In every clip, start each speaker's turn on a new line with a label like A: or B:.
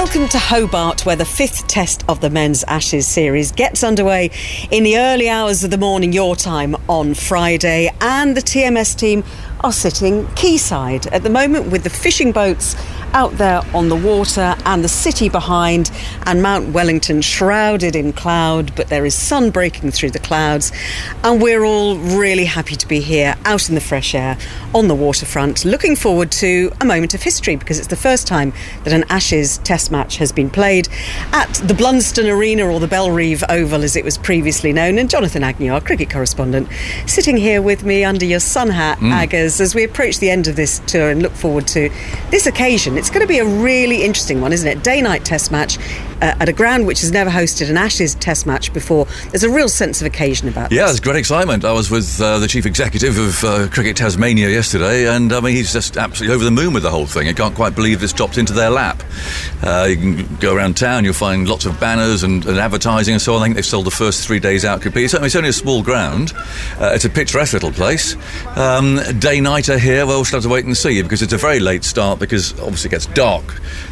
A: Welcome to Hobart, where the fifth test of the Men's Ashes series gets underway in the early hours of the morning, your time, on Friday. And the TMS team are sitting quayside at the moment, with the fishing boats out there on the water and the city behind, and Mount Wellington shrouded in cloud, but there is sun breaking through the clouds, and we're all really happy to be here out in the fresh air on the waterfront, looking forward to a moment of history, because it's the first time that an Ashes test match has been played at the Blunston Arena, or the Belrive Oval as it was previously known. And Jonathan Agnew, our cricket correspondent, sitting here with me under your sun hat, Aggers, as we approach the end of this tour and look forward to this occasion. It's going to be a really interesting one, isn't it? Day-night test match at a ground which has never hosted an Ashes test match before. There's a real sense of occasion about this.
B: Yeah, there's great excitement. I was with the chief executive of Cricket Tasmania yesterday, and I mean, he's just absolutely over the moon with the whole thing. He can't quite believe this dropped into their lap. You can go around town, you'll find lots of banners and advertising and so on. I think they've sold the first 3 days out completely. It's only a small ground. It's a picturesque little place. Day-nighter here, well, we'll have to wait and see, because it's a very late start, because obviously it gets dark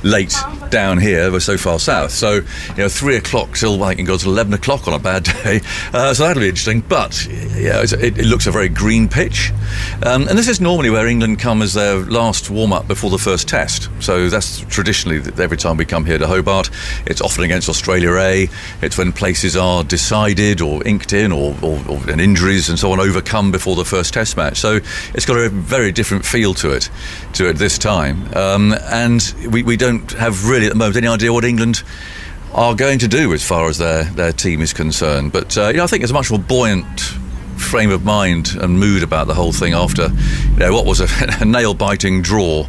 B: late down here. We're so far south. So, 3 o'clock till, I think it goes to 11 o'clock on a bad day. So that'll be interesting. But, yeah, it looks a very green pitch. And this is normally where England come as their last warm-up before the first test. So that's traditionally, every time we come here to Hobart, it's often against Australia A. It's when places are decided or inked in, or and injuries and so on overcome before the first test match. So it's got a very different feel to it this time. And we don't have really at the moment any idea what England are going to do as far as their team is concerned. But I think there's a much more buoyant frame of mind and mood about the whole thing after what was a nail-biting draw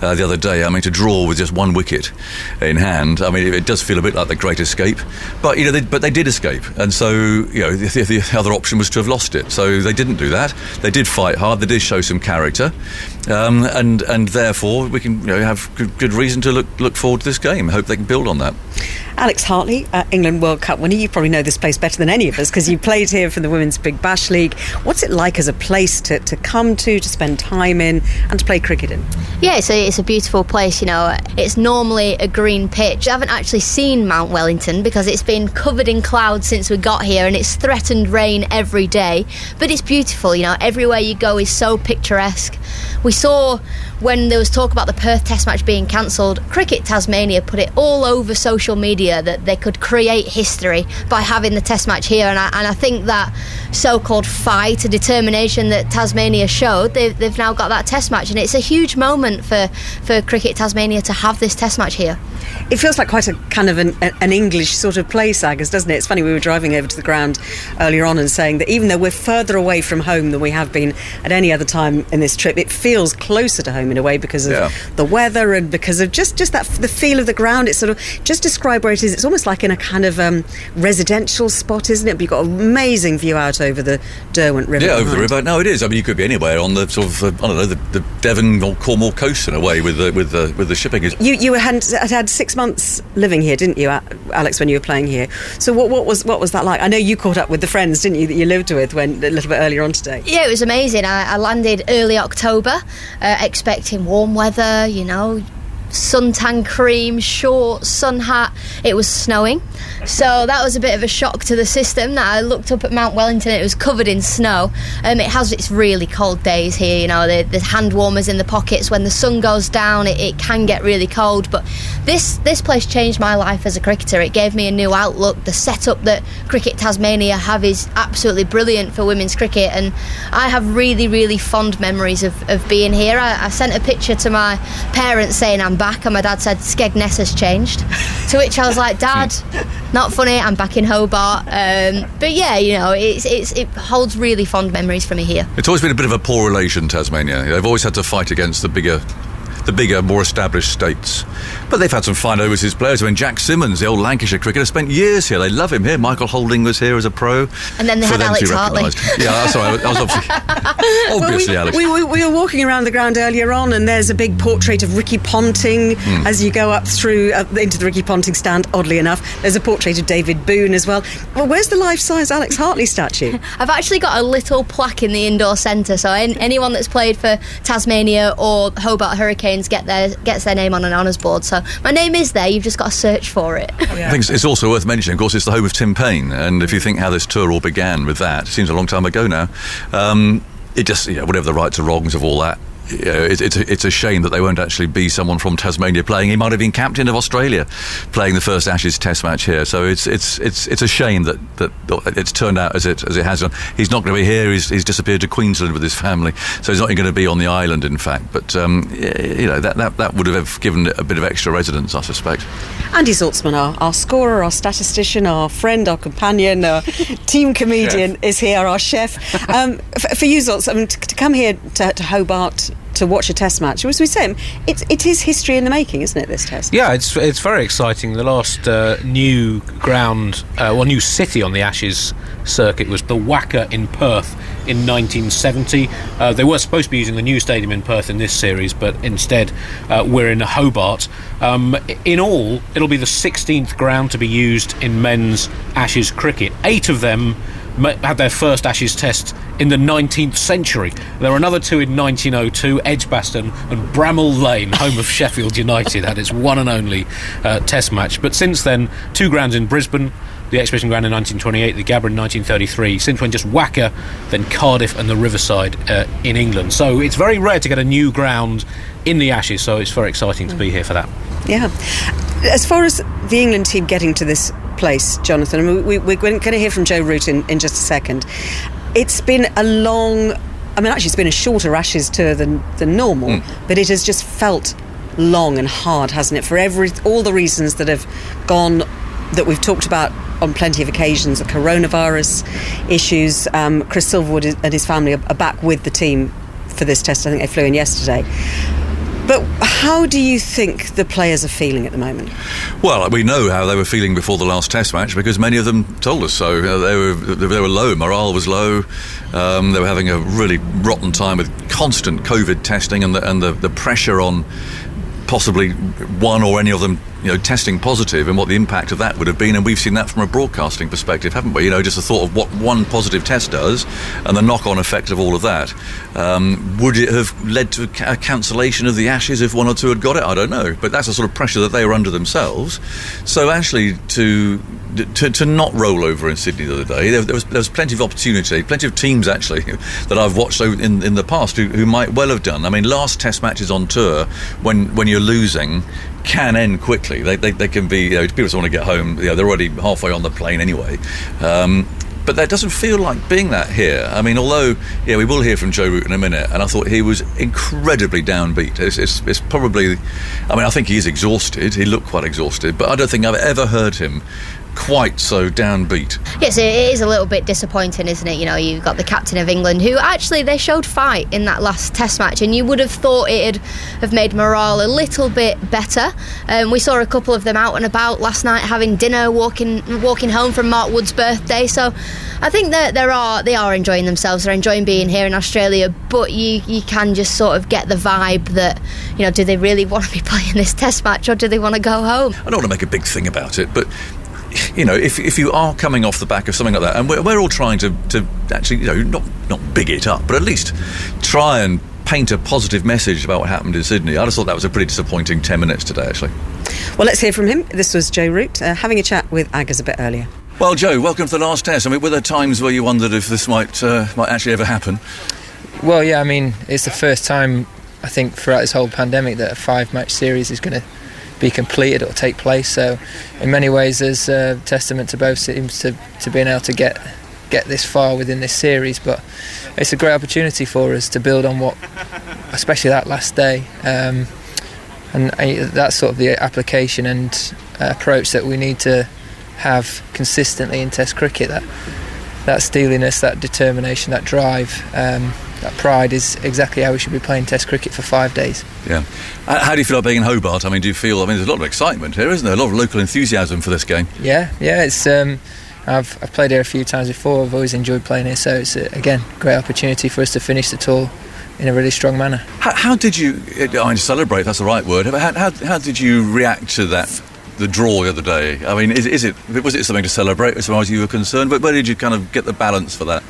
B: the other day. I mean, to draw with just one wicket in hand, I mean, it does feel a bit like the Great Escape. But they did escape, and so the other option was to have lost it. So they didn't do that. They did fight hard. They did show some character, and therefore we can have good reason to look forward to this game. I hope they can build on that.
A: Alex Hartley, England World Cup winner. You probably know this place better than any of us, because you played here for the Women's Big Bash League. What's it like as a place to come to spend time in, and to play cricket in?
C: Yeah, it's a beautiful place. It's normally a green pitch. I haven't actually seen Mount Wellington because it's been covered in clouds since we got here, and it's threatened rain every day. But it's beautiful. Everywhere you go is so picturesque. We saw when there was talk about the Perth Test match being cancelled, Cricket Tasmania put it all over social media that they could create history by having the Test match here, and I think that so-called fight, a determination that Tasmania showed, they've now got that Test match, and it's a huge moment for Cricket Tasmania to have this Test match here.
A: It feels like quite a kind of an English sort of place, Aggers, doesn't it? It's funny, we were driving over to the ground earlier on and saying that even though we're further away from home than we have been at any other time in this trip, it feels closer to home in a way, because of the weather and because of just that, the feel of the ground. It's sort of, just describe where it is. It's almost like in a kind of residential spot, isn't it? But you've got an amazing view out over the Derwent River.
B: Yeah, over the river. No, it is. I mean, you could be anywhere on the sort of the Devon or Cornwall coast in a way with the shipping.
A: You had 6 months living here, didn't you, Alex, when you were playing here? So what was that like? I know you caught up with the friends, didn't you, that you lived with a little bit earlier on today?
C: Yeah, it was amazing. I landed early October, expecting warm weather, suntan cream, shorts, sun hat. It was snowing, so that was a bit of a shock to the system. That I looked up at Mount Wellington, it was covered in snow. It has its really cold days here. The hand warmers in the pockets. When the sun goes down, it can get really cold. But this place changed my life as a cricketer. It gave me a new outlook. The setup that Cricket Tasmania have is absolutely brilliant for women's cricket, and I have really, really fond memories of being here. I sent a picture to my parents saying I'm back, and my dad said Skegness has changed, to which I was like, Dad, not funny, I'm back in Hobart. But yeah, it holds really fond memories for me here.
B: It's always been a bit of a poor relation, Tasmania. They've always had to fight against the bigger, more established states. But they've had some fine overseas players. I mean, Jack Simmons, the old Lancashire cricketer, spent years here. They love him here. Michael Holding was here as a pro.
C: And then they had Alex Hartley.
B: Yeah, sorry, I was obviously Alex.
A: We were walking around the ground earlier on, and there's a big portrait of Ricky Ponting as you go up through into the Ricky Ponting stand. Oddly enough, there's a portrait of David Boone as well. Well, where's the life-size Alex Hartley statue?
C: I've actually got a little plaque in the indoor centre, so anyone that's played for Tasmania or Hobart Hurricanes signs, gets their name on an honours board. So my name is there, you've just got to search for it.
B: I think it's also worth mentioning, of course, it's the home of Tim Payne, and if you think how this tour all began with that, it seems a long time ago now. It just, whatever the rights or wrongs of all that, it's a shame that they won't actually be someone from Tasmania playing. He might have been captain of Australia, playing the first Ashes Test match here. So it's a shame that it's turned out as it has done. He's not going to be here. He's disappeared to Queensland with his family, so he's not going to be on the island. In fact, but that would have given it a bit of extra resonance, I suspect.
A: Andy Zaltzman, our scorer, our statistician, our friend, our companion, our team comedian, is here. Our chef. For you, Zaltz, to come here to Hobart to watch a test match, as we say, it is history in the making, isn't it, this test?
D: Yeah, it's very exciting. The last new city on the Ashes circuit was the Wacker in Perth in 1970. They were supposed to be using the new stadium in Perth in this series, but instead we're in Hobart. In all, it'll be the 16th ground to be used in men's Ashes cricket. 8 of them had their first Ashes test in the 19th century. There were another 2 in 1902. Edgbaston and Bramall Lane, home of Sheffield United, had its one and only test match. But since then, 2 grounds in Brisbane, the Exhibition Ground in 1928, the Gabba in 1933, since when just Wacker, then Cardiff and the Riverside in England. So it's very rare to get a new ground in the Ashes, so it's very exciting to be here for that.
A: Yeah. As far as the England team getting to this place, Jonathan, we're going to hear from Joe Root in just a second. It's been a long... it's been a shorter Ashes tour than normal, but it has just felt long and hard, hasn't it? For all the reasons that have gone, that we've talked about on plenty of occasions, the coronavirus issues. Chris Silverwood and his family are back with the team for this test. I think they flew in yesterday. But how do you think the players are feeling at the moment?
B: Well, we know how they were feeling before the last Test match because many of them told us so. They were low. Morale was low. They were having a really rotten time with constant COVID testing and the pressure on possibly one or any of them, testing positive, and what the impact of that would have been. And we've seen that from a broadcasting perspective, haven't we? Just the thought of what one positive test does and the knock-on effect of all of that. Would it have led to a cancellation of the Ashes if 1 or 2 had got it? I don't know, but that's the sort of pressure that they were under themselves. So actually to not roll over in Sydney the other day, there was plenty of opportunity, plenty of teams actually that I've watched in the past who might well have done. Last Test matches on tour, when you're losing, can end quickly. They can be, people just want to get home. They're already halfway on the plane anyway. But that doesn't feel like being that here. Although, we will hear from Joe Root in a minute, and I thought he was incredibly downbeat. It's probably, I think he is exhausted. He looked quite exhausted, but I don't think I've ever heard him quite so downbeat.
C: Yes, it is a little bit disappointing, isn't it? You've got the captain of England, who actually they showed fight in that last test match, and you would have thought it'd have made morale a little bit better. We saw a couple of them out and about last night having dinner, walking home from Mark Wood's birthday. So I think that they are enjoying themselves. They're enjoying being here in Australia, but you can just sort of get the vibe that, do they really want to be playing this test match, or do they want to go home?
B: I don't want to make a big thing about it, but if you are coming off the back of something like that, and we're all trying to actually, not big it up, but at least try and paint a positive message about what happened in Sydney. I just thought that was a pretty disappointing 10 minutes today, actually.
A: Well, let's hear from him. This was Joe Root having a chat with Aggers a bit earlier.
B: Well, Joe, welcome to the last test. Were there times where you wondered if this might actually ever happen?
E: Well, yeah, it's the first time, I think, throughout this whole pandemic that a 5-match series is going to be completed or take place. So in many ways there's a testament to both teams to being able to get this far within this series, but it's a great opportunity for us to build on what, especially that last day, and that's sort of the application and approach that we need to have consistently in Test cricket. That steeliness, that determination, that drive, that pride is exactly how we should be playing Test cricket for 5 days.
B: Yeah. How do you feel about being in Hobart? Do you feel, there's a lot of excitement here, isn't there? A lot of local enthusiasm for this game.
E: Yeah, it's I've played here a few times before. I've always enjoyed playing here, so it's again a great opportunity for us to finish the tour in a really strong manner. How
B: did you celebrate, that's the right word, how did you react to that, the draw the other day? Was it something to celebrate as far as you were concerned? But where did you kind of get the balance for that?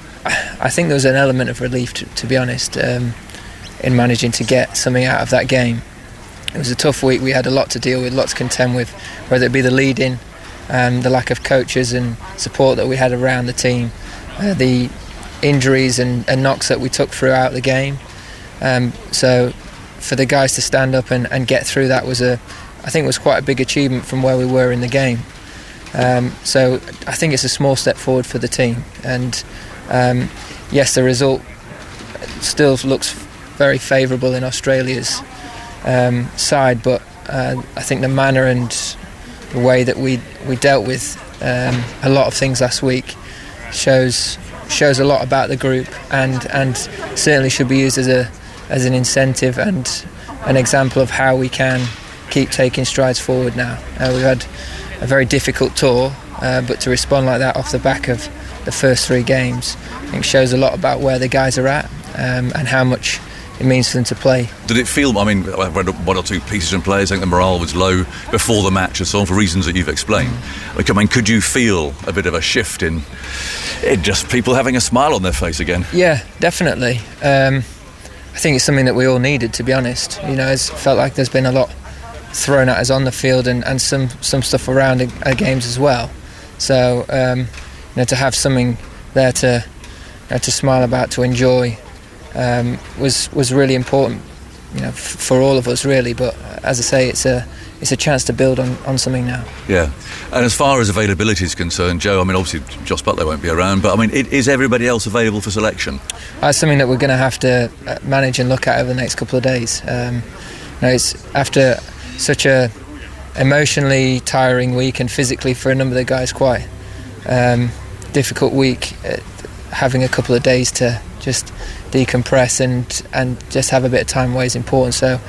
E: I think there was an element of relief, to be honest, in managing to get something out of that game. it was a tough week. We had a lot to deal with, lots to contend with, whether it be the leading, the lack of coaches and support that we had around the team, the injuries and knocks that we took throughout the game. So for the guys to stand up and get through that I think was quite a big achievement from where we were in the game. So I think it's a small step forward for the team, and yes, the result still looks very favourable in Australia's side, but I think the manner and the way that we dealt with a lot of things last week shows a lot about the group, and certainly should be used as an incentive and an example of how we can keep taking strides forward now. We've had a very difficult tour, but to respond like that off the back of the first 3 games, I think shows a lot about where the guys are at and how much it means for them to play.
B: Did it feel, I mean, I've read 1 or 2 pieces from players, I think the morale was low before the match and so on, for reasons that you've explained. I mean, could you feel a bit of a shift in just people having a smile on their face again?
E: Yeah, definitely. I think it's something that we all needed, to be honest. It's felt like there's been a lot thrown at us on the field and some stuff around our games as well. So to have something there to smile about, to enjoy, was really important, for all of us really. But as I say, it's a chance to build on something now. Yeah.
B: And as far as availability is concerned, Joe, I mean, obviously Joss Butler won't be around, but I mean, is everybody else available for selection?
E: That's something that we're going to have to manage and look at over the next couple of days. It's after such a emotionally tiring week, and physically for a number of the guys quite difficult week, having a couple of days to just decompress and just have a bit of time away is important. So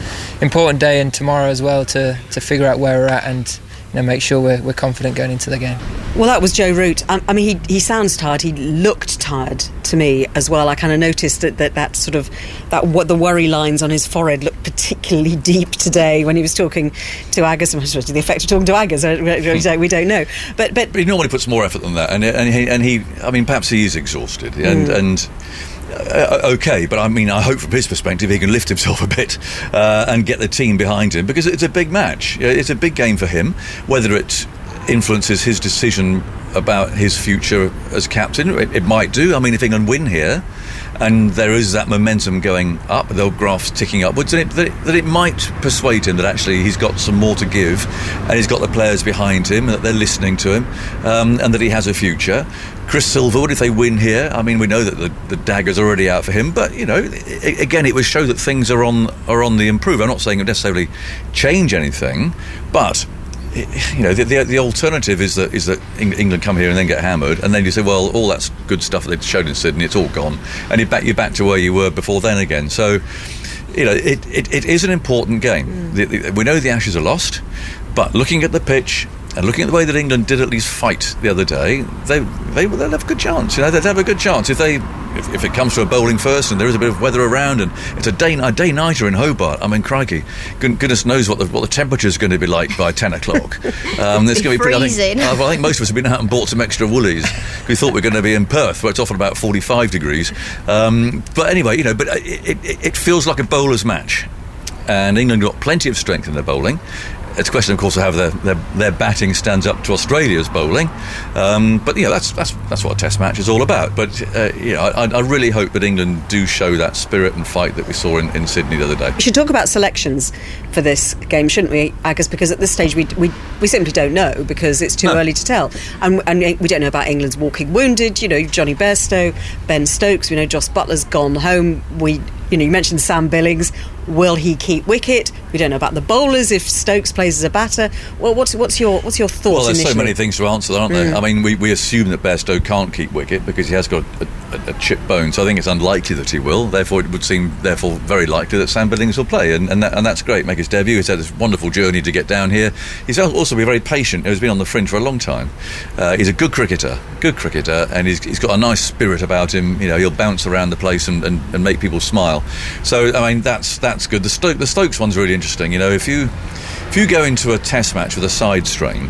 E: important day, and tomorrow as well to figure out where we're at and make sure we're confident going into the game.
A: Well, that was Joe Root. I mean, he sounds tired. He looked tired to me as well. I kind of noticed that sort of what the worry lines on his forehead looked particularly deep today when he was talking to Aggers. I'm supposed to the effect of talking to Aggers. We don't know. But
B: he normally puts more effort than that, and he I mean, perhaps he is exhausted and. Okay, but I mean, I hope from his perspective he can lift himself a bit and get the team behind him, because it's a big match. It's a big game for him. Whether it influences his decision about his future as captain, it might do. I mean, if England win here and there is that momentum going up, the graph's ticking upwards, that it might persuade him that actually he's got some more to give, and he's got the players behind him, that they're listening to him, and that he has a future. Chris Silverwood, if they win here, I mean, we know that the dagger's already out for him, but again, it would show that things are on the improve. I'm not saying it would necessarily change anything, but the alternative is that England come here and then get hammered, and then you say, well, all that's good stuff that they showed in Sydney, it's all gone, and you're back to where you were before then again. So it is an important game. We know the Ashes are lost, but looking at the pitch and looking at the way that England did at least fight the other day, they'll have a good chance. They'd have a good chance if it comes to a bowling first and there is a bit of weather around and it's a day-nighter in Hobart. I mean, crikey, goodness knows what the temperature's going to be like by 10 o'clock. It's going to be
C: freezing.
B: I think most of us have been out and bought some extra woolies. We thought we were going to be in Perth, where it's often about 45 degrees. But anyway, but it feels like a bowler's match, and England got plenty of strength in their bowling. It's a question, of course, of how their batting stands up to Australia's bowling. But that's what a Test match is all about. But I really hope that England do show that spirit and fight that we saw in Sydney the other day.
A: we should talk about selections for this game, shouldn't we, Agus? Because at this stage we simply don't know, because it's too early to tell, and we don't know about England's walking wounded. Johnny Bairstow, Ben Stokes. We know Joss Butler's gone home. You mentioned Sam Billings. Will he keep wicket? We don't know about the bowlers, if Stokes plays as a batter. Well, what's your thoughts initially?
B: Well, there's so many things to answer, aren't there? I mean, we assume that Bairstow can't keep wicket because he has got a chipped bone, so I think it's unlikely that he will. Therefore, it would seem very likely that Sam Billings will play, and that's great. Make his debut. He's had this wonderful journey to get down here. He's also been very patient. He's been on the fringe for a long time. He's a good cricketer, and he's got a nice spirit about him. He'll bounce around the place and make people smile. So I mean, that's good. The Stokes one's really interesting. If you go into a Test match with a side strain,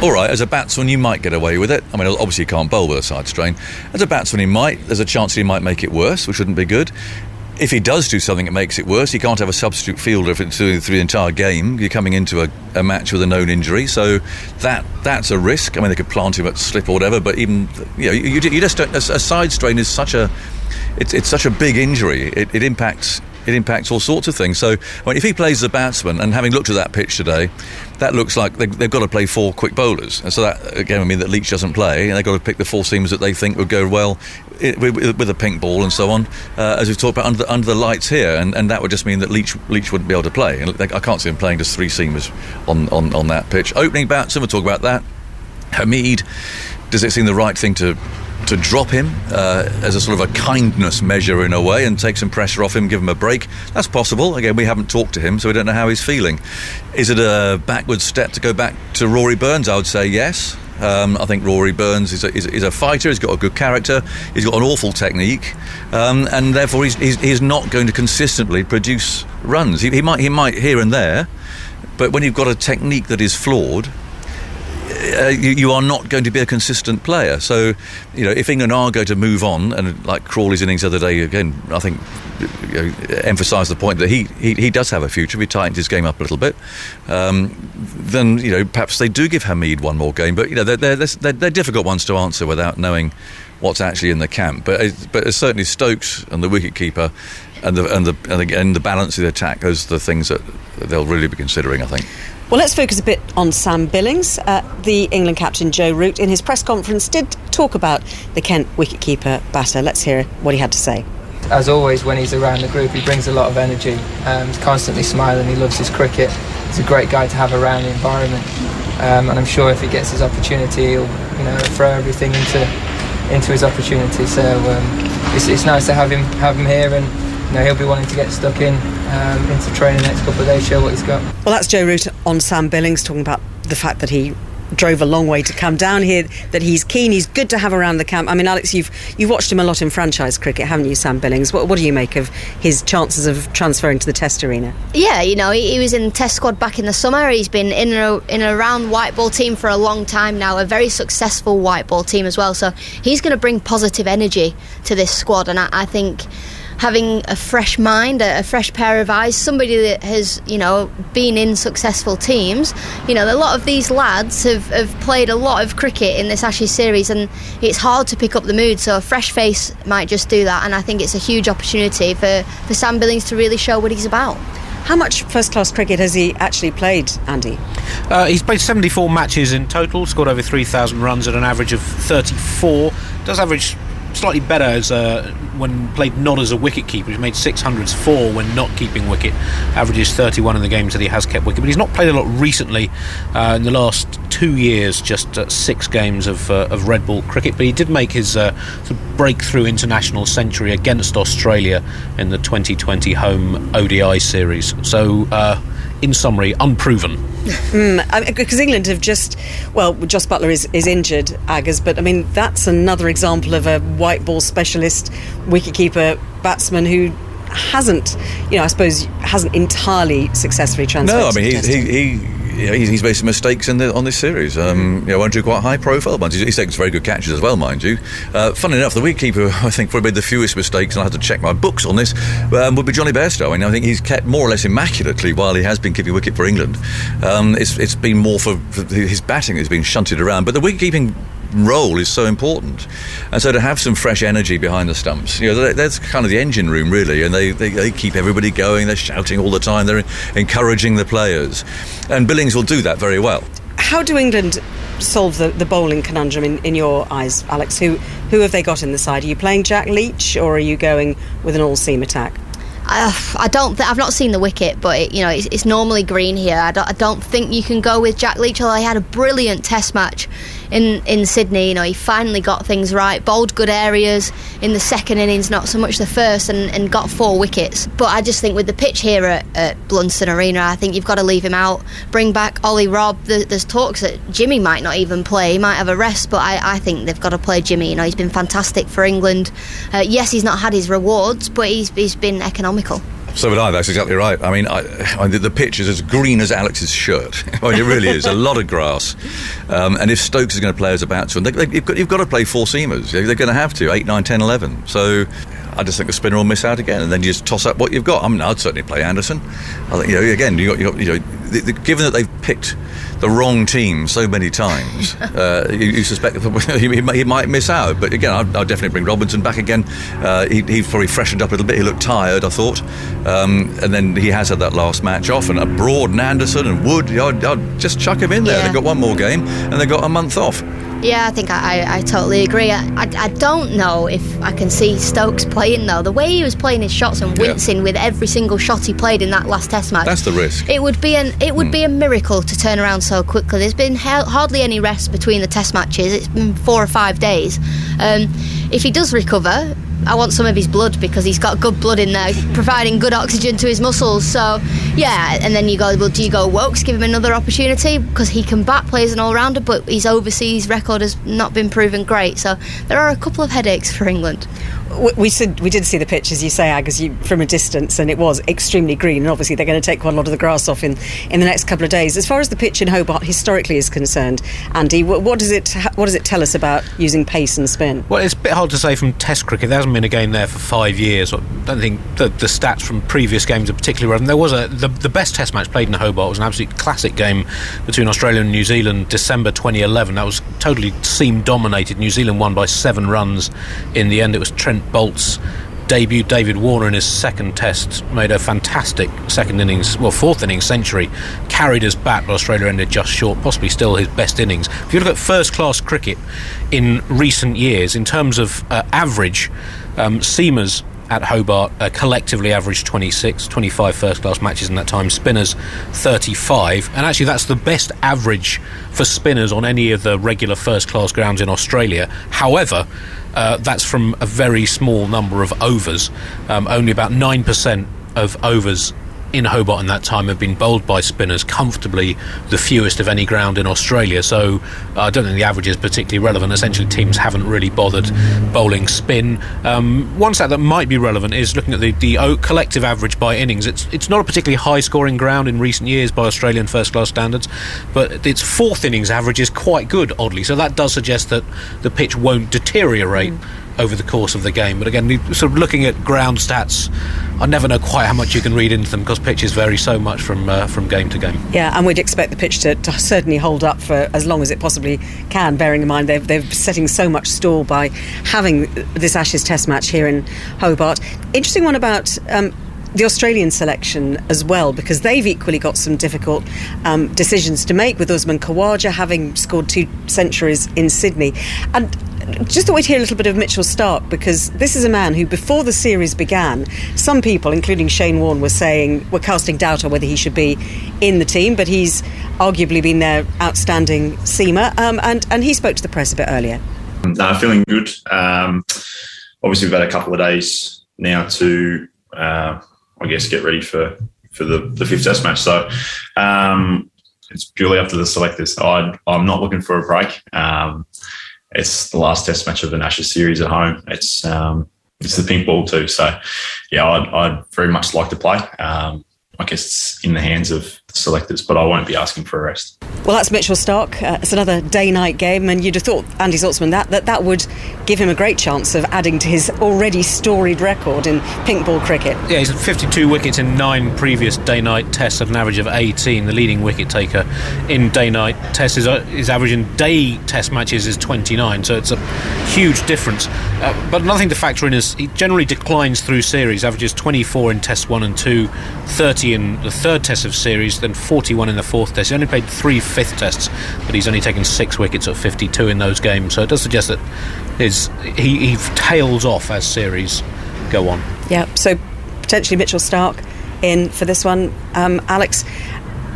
B: all right, as a batsman you might get away with it. I mean, obviously you can't bowl with a side strain. As a batsman there's a chance he might make it worse, which wouldn't be good. If he does do something that makes it worse, he can't have a substitute fielder through the entire game. You're coming into a match with a known injury, so that's a risk. I mean, they could plant him at slip or whatever, but even you just don't. A side strain is such a big injury. It impacts all sorts of things. So if he plays as a batsman, and having looked at that pitch today, that looks like they've got to play 4 quick bowlers, and so that again would mean that Leach doesn't play, and they've got to pick the 4 seamers that they think would go well with a pink ball and so on, as we've talked about under the lights here, and that would just mean that Leach wouldn't be able to play. And I can't see him playing just 3 seamers on that pitch. Opening batsman, we'll talk about that. Hamid, does it seem the right thing to drop him as a sort of a kindness measure in a way, and take some pressure off him, give him a break? That's possible. Again, we haven't talked to him, so we don't know how he's feeling. Is it a backward step to go back to Rory Burns? I would say yes. I think Rory Burns is a fighter. He's got a good character. He's got an awful technique, and therefore he's not going to consistently produce runs. He might here and there, but when you've got a technique that is flawed, you are not going to be a consistent player. So, if England are going to move on, and like Crawley's innings the other day, again, I think emphasised the point that he does have a future. He tightened his game up a little bit. Then perhaps they do give Hamid one more game. But they're difficult ones to answer without knowing what's actually in the camp. But certainly Stokes and the wicketkeeper and the balance of the attack, those are the things that they'll really be considering, I think.
A: Well, let's focus a bit on Sam Billings. The England captain, Joe Root, in his press conference did talk about the Kent wicketkeeper batter. Let's hear what he had to say.
E: As always, when he's around the group, he brings a lot of energy. He's constantly smiling. He loves his cricket. He's a great guy to have around the environment. And I'm sure if he gets his opportunity, he'll throw everything into his opportunity. So it's nice to have him here, and he'll be wanting to get stuck into training the next couple of days, show what he's got.
A: Well, that's Joe Root on Sam Billings, talking about the fact that he drove a long way to come down here, that he's keen, he's good to have around the camp. I mean, Alex, you've watched him a lot in franchise cricket, haven't you, Sam Billings? What do you make of his chances of transferring to the Test arena? Yeah,
C: he was in the Test squad back in the summer. He's been in and around white ball team for a long time now, a very successful white ball team as well. So he's going to bring positive energy to this squad, and I think having a fresh mind, a fresh pair of eyes, somebody that has, been in successful teams. A lot of these lads have played a lot of cricket in this Ashes series, and it's hard to pick up the mood, so a fresh face might just do that, and I think it's a huge opportunity for Sam Billings to really show what he's about.
A: How much first-class cricket has he actually played, Andy?
D: He's played 74 matches in total, scored over 3,000 runs at an average of 34. Does average slightly better as when played not as a wicket-keeper. He's made 600s 4 when not keeping wicket. Averages 31 in the games that he has kept wicket. But he's not played a lot recently. In the last 2 years, just 6 games of red ball cricket. But he did make his sort of breakthrough international century against Australia in the 2020 home ODI series. So, in summary, unproven.
A: Because England have Joss Buttler is injured, Aggers, but I mean that's another example of a white ball specialist wicketkeeper batsman who hasn't entirely successfunnily transferred.
B: No, I mean he's made some mistakes on this series. One or two quite high profile ones. He's taken some very good catches as well, mind you. Funnily enough, the wicketkeeper I think probably made the fewest mistakes, and I had to check my books on this, would be Johnny Bairstow. I think he's kept more or less immaculately while he has been keeping wicket for England. It's been more for his batting has been shunted around, but the wicket-keeping role is so important, and so to have some fresh energy behind the stumps, that's kind of the engine room really, and they keep everybody going. They're shouting all the time, they're encouraging the players, and Billings will do that very well.
A: How do England solve the bowling conundrum in your eyes, Alex? Who have they got in the side? Are you playing Jack Leach, or are you going with an all-seam attack?
C: I've not seen the wicket, but it's normally green here. I don't think you can go with Jack Leach, although he had a brilliant Test match in Sydney. He finally got things right, bowled good areas in the second innings, not so much the first, and got 4 wickets. But I just think with the pitch here at Blundstone Arena, I think you've got to leave him out, bring back Ollie Robb. There's talks that Jimmy might not even play, he might have a rest, but I think they've got to play Jimmy. He's been fantastic for England. Yes, he's not had his rewards, but he's been economical.
B: So would I. That's exactly right. I mean, the pitch is as green as Alex's shirt. It really is. A lot of grass. And if Stokes is going to play as a batsman, you've got to play 4 seamers. They're going to have to, 8, 9, 10, 11. So I just think the spinner will miss out again, and then you just toss up what you've got. I mean, I'd certainly play Anderson. I think, again, given that they've picked the wrong team so many times, you suspect that he might miss out. But again, I'll definitely bring Robinson back again. He's probably freshened up a little bit. He looked tired, I thought, and then he has had that last match off. And Broad and Anderson and Wood, I'd just chuck him in there.
C: Yeah.
B: They've got one more game and they've got a month off.
C: Yeah, I think I totally agree. I don't know if I can see Stokes playing, though. The way he was playing his shots and wincing with every single shot he played in that last Test match.
B: That's the risk.
C: It would be a miracle to turn around so quickly. There's been hardly any rest between the Test matches. It's been 4 or 5 days. If he does recover, I want some of his blood, because he's got good blood in there, providing good oxygen to his muscles. So, yeah, and then you go, well, do you go Wokes, give him another opportunity? Because he can bat, play as an all-rounder, but his overseas record has not been proven great. So there are a couple of headaches for England.
A: We did see the pitch, as you say, Ag, from a distance, and it was extremely green, and obviously they're going to take quite a lot of the grass off in the next couple of days. As far as the pitch in Hobart historically is concerned, Andy, what does it tell us about using pace and spin?
D: Well, it's a bit hard to say from Test cricket. There hasn't been a game there for 5 years. I don't think the stats from previous games are particularly relevant. There was the best Test match played in Hobart was an absolute classic game between Australia and New Zealand, December 2011. That was totally seam dominated. New Zealand won by 7 runs in the end. It was Trent Bolt's debut. David Warner in his second Test made a fantastic fourth innings century, carried us back, but Australia ended just short, possibly still his best innings. If you look at first class cricket in recent years, in terms of average, seamers at Hobart collectively averaged 25 first class matches in that time, spinners 35, and actually that's the best average for spinners on any of the regular first class grounds in Australia. However, that's from a very small number of overs. Only about 9% of overs in Hobart in that time have been bowled by spinners, comfortably the fewest of any ground in Australia. So I don't think the average is particularly relevant. Essentially, teams haven't really bothered bowling spin. One stat that might be relevant is looking at the collective average by innings. It's not a particularly high-scoring ground in recent years by Australian first-class standards, but its fourth innings average is quite good, oddly. So that does suggest that the pitch won't deteriorate over the course of the game. But again, sort of looking at ground stats, I never know quite how much you can read into them, because pitches vary so much from game to game.
A: Yeah, and we'd expect the pitch to certainly hold up for as long as it possibly can, bearing in mind they're setting so much store by having this Ashes Test match here in Hobart. Interesting one about the Australian selection as well, because they've equally got some difficult decisions to make, with Usman Khawaja having scored 2 centuries in Sydney. And just thought we'd hear a little bit of Mitchell Starc, because this is a man who, before the series began, some people, including Shane Warne, were casting doubt on whether he should be in the team, but he's arguably been their outstanding seamer, and he spoke to the press a bit earlier.
F: No, feeling good. Obviously, we've had a couple of days now to, I guess, get ready for the fifth Test match. So it's purely up to the selectors. I'm not looking for a break. It's the last Test match of the Ashes series at home. It's the pink ball too. So, yeah, I'd very much like to play. I guess it's in the hands of the selectors, but I won't be asking for a rest.
A: Well, that's Mitchell Starc. It's another day-night game, and you'd have thought, Andy Zaltzman, that would give him a great chance of adding to his already storied record in pink ball cricket.
D: Yeah, he's had 52 wickets in 9 previous day-night tests at an average of 18. The leading wicket taker in day-night tests, his average in day test matches is 29, so it's a huge difference. But another thing to factor in is he generally declines through series, averages 24 in Test 1 and 2, 30 in the third Test of series, then 41 in the fourth Test. He only played 3 fifth Tests, but he's only taken 6 wickets at 52 in those games, so it does suggest that he tails off as series go on.
A: Yeah, so potentially Mitchell Starc in for this one. Alex,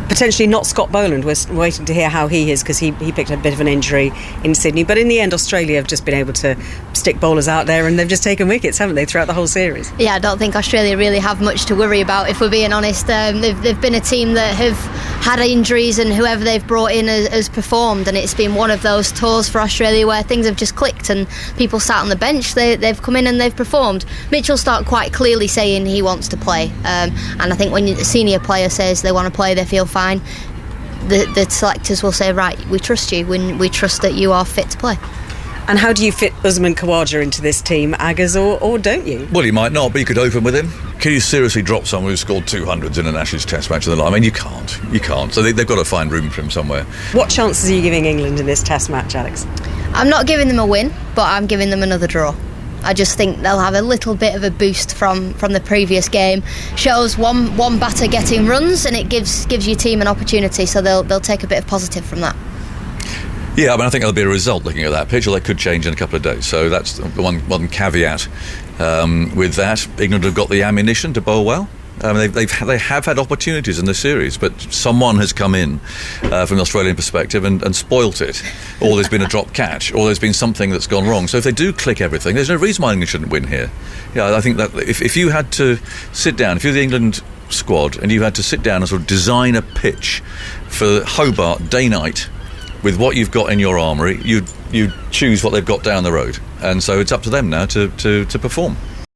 A: potentially not Scott Boland. We're waiting to hear how he is, because he picked a bit of an injury in Sydney, but in the end Australia have just been able to stick bowlers out there, and they've just taken wickets, haven't they, throughout the whole series?
C: Yeah, I don't think Australia really have much to worry about, if we're being honest. They've been a team that have had injuries, and whoever they've brought in has performed, and it's been one of those tours for Australia where things have just clicked and people sat on the bench, they've come in and they've performed. Mitchell Starc quite clearly saying he wants to play, and I think when a senior player says they want to play, they feel fine, the selectors will say, right, we trust you, we trust that you are fit to play.
A: And how do you fit Usman Khawaja into this team, Aggers, or don't you?
B: Well, you might not, but you could open with him. Can you seriously drop someone who scored 200s in an Ashes Test match of the line? I mean, you can't. So they've got to find room for him somewhere.
A: What chances are you giving England in this Test match, Alex?
C: I'm not giving them a win, but I'm giving them another draw. I just think they'll have a little bit of a boost from the previous game. Shows one batter getting runs, and it gives your team an opportunity, so they'll take a bit of positive from that.
B: Yeah, I mean, I think there'll be a result looking at that pitch, or they could change in a couple of days. So that's one caveat with that. England have got the ammunition to bowl well. I mean, they have had opportunities in this series, but someone has come in from the Australian perspective and spoilt it, or there's been a drop catch, or there's been something that's gone wrong. So if they do click everything, there's no reason why England shouldn't win here. Yeah, I think that if you had to sit down, if you're the England squad and you had to sit down and sort of design a pitch for Hobart day-night with what you've got in your armoury, you'd choose what they've got down the road. And so it's up to them now to perform.